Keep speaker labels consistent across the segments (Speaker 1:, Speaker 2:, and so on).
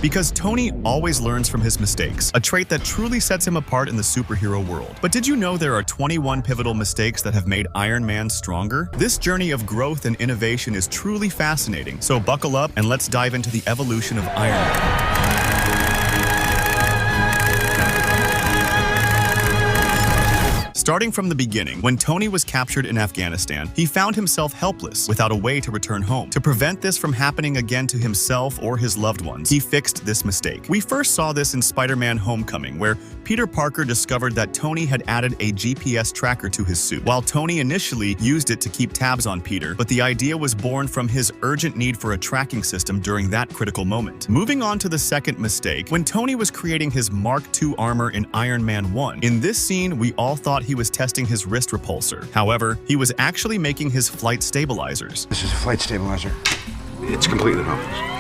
Speaker 1: Because Tony always learns from his mistakes, a trait that truly sets him apart in the superhero world. But did you know there are 21 pivotal mistakes that have made Iron Man stronger? This journey of growth and innovation is truly fascinating, so buckle up and let's dive into the evolution of Iron Man. Starting from the beginning, when Tony was captured in Afghanistan, he found himself helpless, without a way to return home. To prevent this from happening again to himself or his loved ones, he fixed this mistake. We first saw this in Spider-Man Homecoming, where Peter Parker discovered that Tony had added a GPS tracker to his suit. While Tony initially used it to keep tabs on Peter, but the idea was born from his urgent need for a tracking system during that critical moment. Moving on to the second mistake, when Tony was creating his Mark II armor in Iron Man 1. In this scene, we all thought he was testing his wrist repulsor. However, he was actually making his flight stabilizers.
Speaker 2: This is a flight stabilizer. It's completely harmless.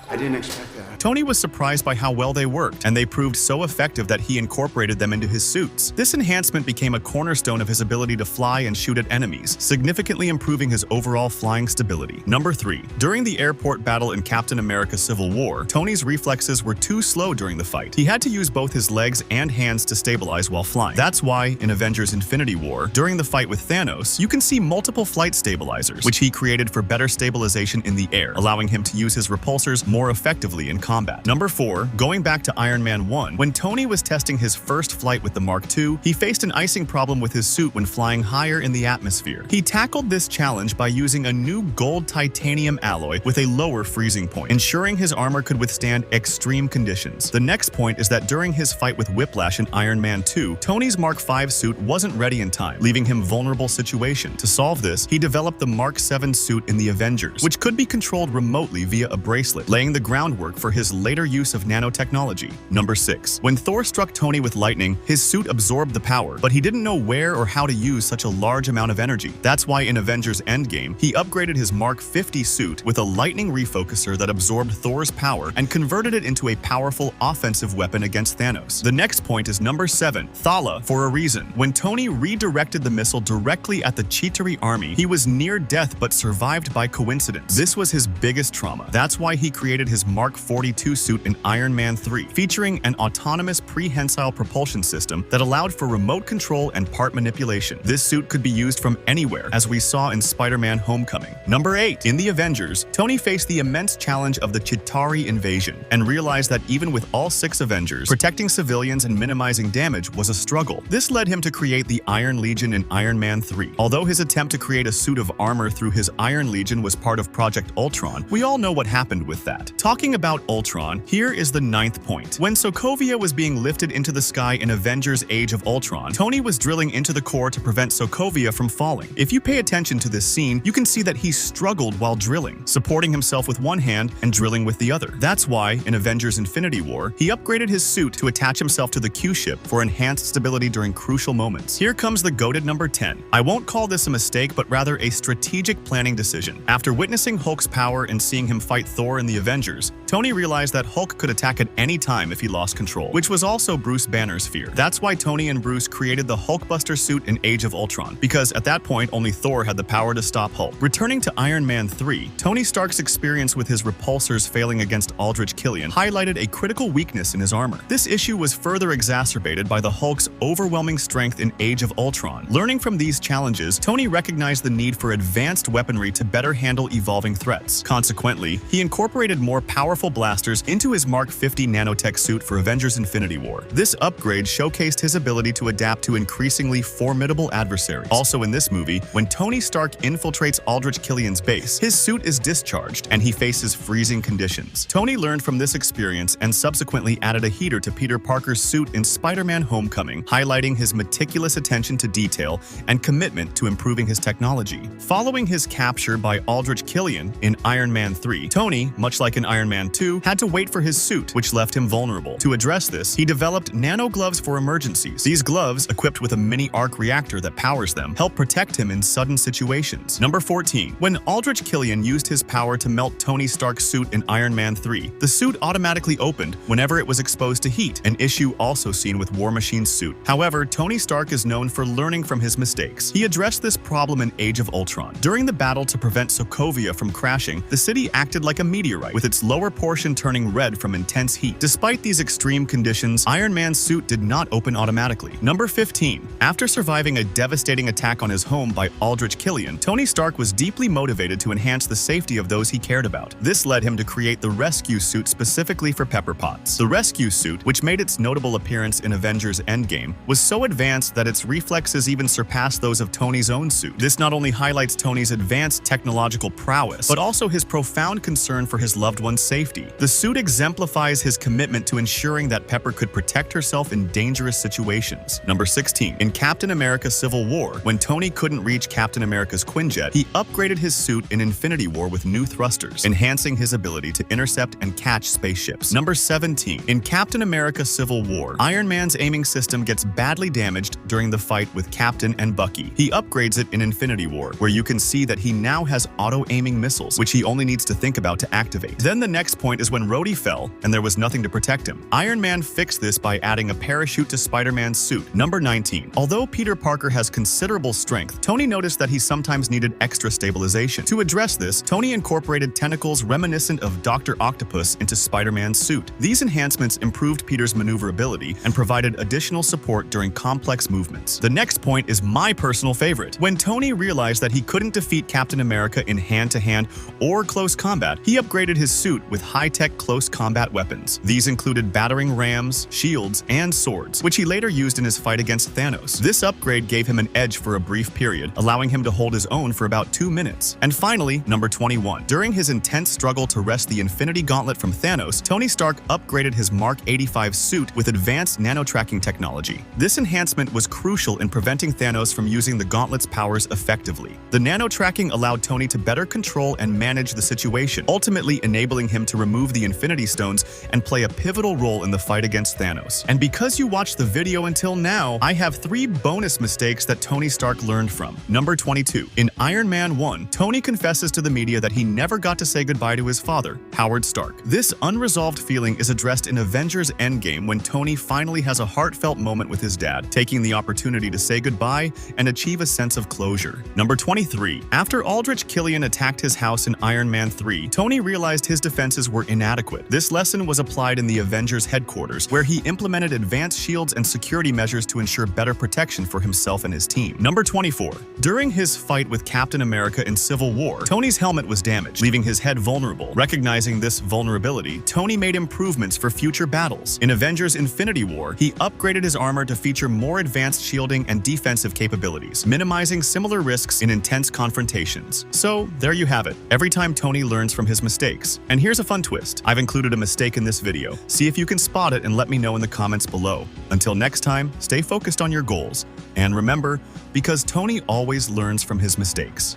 Speaker 2: I didn't expect that.
Speaker 1: Tony was surprised by how well they worked, and they proved so effective that he incorporated them into his suits. This enhancement became a cornerstone of his ability to fly and shoot at enemies, significantly improving his overall flying stability. Number 3. During the airport battle in Captain America: Civil War, Tony's reflexes were too slow during the fight. He had to use both his legs and hands to stabilize while flying. That's why, in Avengers: Infinity War, during the fight with Thanos, you can see multiple flight stabilizers, which he created for better stabilization in the air, allowing him to use his repulsors more effectively in combat. Number 4. Going back to Iron Man 1, when Tony was testing his first flight with the Mark II, he faced an icing problem with his suit when flying higher in the atmosphere. He tackled this challenge by using a new gold titanium alloy with a lower freezing point, ensuring his armor could withstand extreme conditions. The next point is that during his fight with Whiplash in Iron Man 2, Tony's Mark V suit wasn't ready in time, leaving him vulnerable situation. To solve this, he developed the Mark VII suit in the Avengers, which could be controlled remotely via a bracelet, laying the groundwork for his later use of nanotechnology. Number 6. When Thor struck Tony with lightning, his suit absorbed the power, but he didn't know where or how to use such a large amount of energy. That's why in Avengers Endgame, he upgraded his Mark 50 suit with a lightning refocuser that absorbed Thor's power and converted it into a powerful offensive weapon against Thanos. The next point is number 7. Thala for a reason. When Tony redirected the missile directly at the Chitauri army, he was near death but survived by coincidence. This was his biggest trauma. That's why he created his Mark 42 suit in Iron Man 3, featuring an autonomous prehensile propulsion system that allowed for remote control and part manipulation. This suit could be used from anywhere, as we saw in Spider-Man Homecoming. Number 8. In the Avengers, Tony faced the immense challenge of the Chitauri invasion and realized that even with all 6 Avengers, protecting civilians and minimizing damage was a struggle. This led him to create the Iron Legion in Iron Man 3. Although his attempt to create a suit of armor through his Iron Legion was part of Project Ultron, we all know what happened with that. Talking about Ultron, here is the 9th point. When Sokovia was being lifted into the sky in Avengers Age of Ultron, Tony was drilling into the core to prevent Sokovia from falling. If you pay attention to this scene, you can see that he struggled while drilling, supporting himself with one hand and drilling with the other. That's why, in Avengers Infinity War, he upgraded his suit to attach himself to the Q-ship for enhanced stability during crucial moments. Here comes the goated number 10. I won't call this a mistake, but rather a strategic planning decision. After witnessing Hulk's power and seeing him fight Thor in the Avengers, Tony realized that Hulk could attack at any time if he lost control, which was also Bruce Banner's fear. That's why Tony and Bruce created the Hulkbuster suit in Age of Ultron, because at that point only Thor had the power to stop Hulk. Returning to Iron Man 3, Tony Stark's experience with his repulsors failing against Aldrich Killian highlighted a critical weakness in his armor. This issue was further exacerbated by the Hulk's overwhelming strength in Age of Ultron. Learning from these challenges, Tony recognized the need for advanced weaponry to better handle evolving threats. Consequently, he incorporated more powerful blasters into his Mark 50 nanotech suit for Avengers Infinity War. This upgrade showcased his ability to adapt to increasingly formidable adversaries. Also in this movie, when Tony Stark infiltrates Aldrich Killian's base, his suit is discharged and he faces freezing conditions. Tony learned from this experience and subsequently added a heater to Peter Parker's suit in Spider-Man Homecoming, highlighting his meticulous attention to detail and commitment to improving his technology. Following his capture by Aldrich Killian in Iron Man 3, Tony, much like in Iron Man 2, had to wait for his suit, which left him vulnerable. To address this, he developed nano gloves for emergencies. These gloves, equipped with a mini arc reactor that powers them, help protect him in sudden situations. Number 14. When Aldrich Killian used his power to melt Tony Stark's suit in Iron Man 3, the suit automatically opened whenever it was exposed to heat, an issue also seen with War Machine's suit. However, Tony Stark is known for learning from his mistakes. He addressed this problem in Age of Ultron. During the battle to prevent Sokovia from crashing, the city acted like a meteorite, with its lower portion turning red from intense heat. Despite these extreme conditions, Iron Man's suit did not open automatically. Number 15. After surviving a devastating attack on his home by Aldrich Killian, Tony Stark was deeply motivated to enhance the safety of those he cared about. This led him to create the rescue suit specifically for Pepper Potts. The rescue suit, which made its notable appearance in Avengers Endgame, was so advanced that its reflexes even surpassed those of Tony's own suit. This not only highlights Tony's advanced technological prowess, but also his profound concern for his loved one's safety. The suit exemplifies his commitment to ensuring that Pepper could protect herself in dangerous situations. Number 16. In Captain America Civil War, when Tony couldn't reach Captain America's Quinjet, he upgraded his suit in Infinity War with new thrusters, enhancing his ability to intercept and catch spaceships. Number 17. In Captain America Civil War, Iron Man's aiming system gets badly damaged during the fight with Captain and Bucky. He upgrades it in Infinity War, where you can see that he now has auto-aiming missiles, which he only needs to think about to activate. Then the next point is when Rhodey fell, and there was nothing to protect him. Iron Man fixed this by adding a parachute to Spider-Man's suit. Number 19. Although Peter Parker has considerable strength, Tony noticed that he sometimes needed extra stabilization. To address this, Tony incorporated tentacles reminiscent of Dr. Octopus into Spider-Man's suit. These enhancements improved Peter's maneuverability and provided additional support during complex movements. The next point is my personal favorite. When Tony realized that he couldn't defeat Captain America in hand-to-hand or close combat, he upgraded his suit with high-tech close combat weapons. These included battering rams, shields, and swords, which he later used in his fight against Thanos. This upgrade gave him an edge for a brief period, allowing him to hold his own for about 2 minutes. And finally, number 21. During his intense struggle to wrest the Infinity Gauntlet from Thanos, Tony Stark upgraded his Mark 85 suit with advanced nano-tracking technology. This enhancement was crucial in preventing Thanos from using the Gauntlet's powers effectively. The nano-tracking allowed Tony to better control and manage the situation, ultimately enabling him to remove the Infinity Stones and play a pivotal role in the fight against Thanos. And because you watched the video until now, I have 3 bonus mistakes that Tony Stark learned from. Number 22. In Iron Man 1, Tony confesses to the media that he never got to say goodbye to his father, Howard Stark. This unresolved feeling is addressed in Avengers Endgame when Tony finally has a heartfelt moment with his dad, taking the opportunity to say goodbye and achieve a sense of closure. Number 23. After Aldrich Killian attacked his house in Iron Man 3, Tony realized his defenses were inadequate. This lesson was applied in the Avengers headquarters, where he implemented advanced shields and security measures to ensure better protection for himself and his team. Number 24. During his fight with Captain America in Civil War, Tony's helmet was damaged, leaving his head vulnerable. Recognizing this vulnerability, Tony made improvements for future battles. In Avengers Infinity War, he upgraded his armor to feature more advanced shielding and defensive capabilities, minimizing similar risks in intense confrontations. So, there you have it. Every time Tony learns from his mistakes. And here's a fun twist. I've included a mistake in this video. See if you can spot it and let me know in the comments below. Until next time, stay focused on your goals. And remember, because Tony always learns from his mistakes.